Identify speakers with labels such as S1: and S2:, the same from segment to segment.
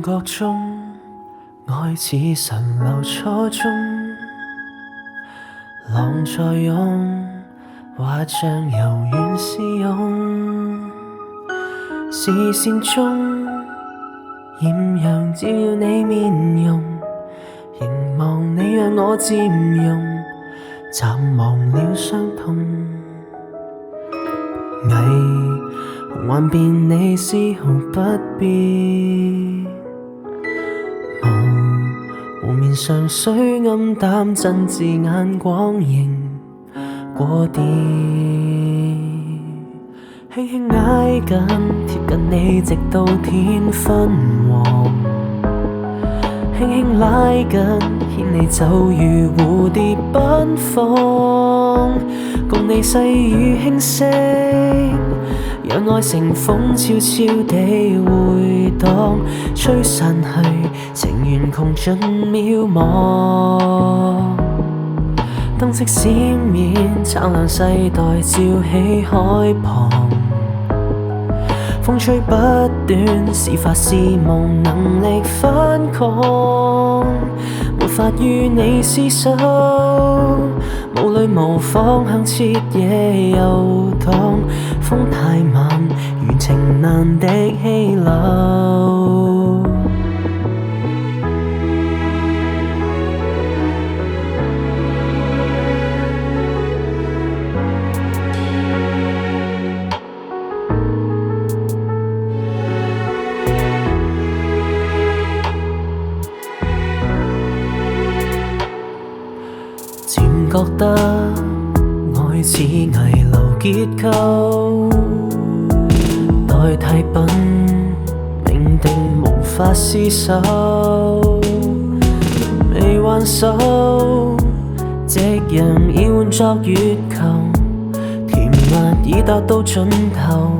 S1: 覺中，愛似神流初中，浪在湧，畫像柔軟絲絨，視線中豔陽照耀你面容，凝望你讓我佔用，暫忘了傷痛。霓幻變你絲毫不變，湖面上水暗淡，真摯眼光凝過電，輕輕挨緊貼近你直到天昏黃，輕輕拉緊牽你走如蝴蝶奔放，共你細語輕聲，讓愛成風悄悄地回蕩，吹散去情緣窮盡渺茫，燈飾閃現，燦爛世代照起海旁，風吹不斷，是發是無能力反抗，沒法與你廝守，無淚無方向徹夜遊蕩，風太慢，餘情難敵氣流。漸覺得愛似危樓結構，代替品命定無法廝守，未還手，夕陽已換作月球，甜蜜已達到盡頭，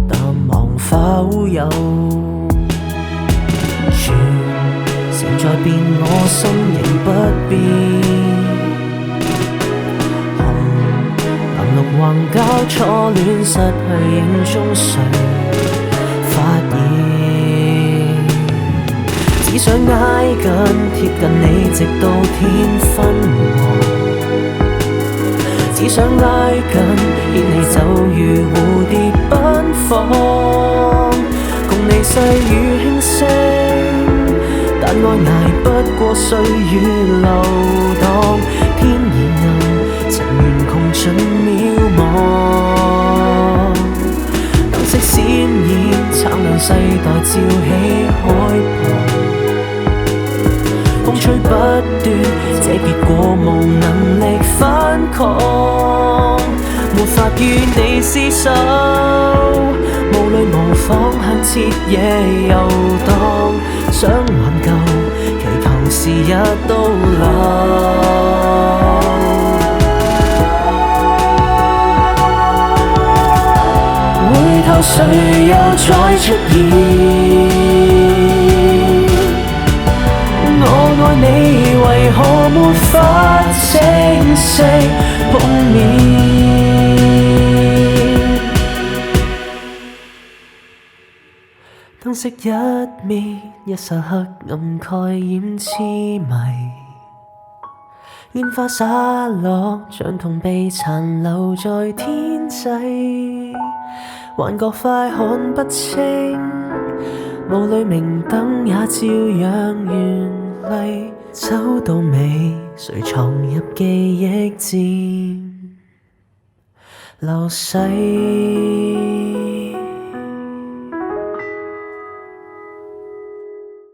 S1: 淡忘化烏有，全城在變，我心仍不變。橫交錯戀，失去影中誰發現？只想挨緊貼近你，直到天昏黃。只想挨緊牽你走如蝴蝶奔放，共你細語輕聲，但愛捱不過歲月流蕩，天已暗，情緣窮盡渺茫，燈飾閃現，燦爛世代照起海旁，風吹不斷，這結果無能力反抗，沒法與你廝守，無淚無方向徹夜遊蕩，想挽救，祈求時日到老。回頭誰又再出現？我愛你為何沒法清晰碰面？燈飾一滅，一剎黑暗蓋掩痴迷，煙花灑落，像銅被殘留在天際，幻覺快看不清，無淚明燈也照樣絢麗，走到尾，誰藏入記憶漸流逝？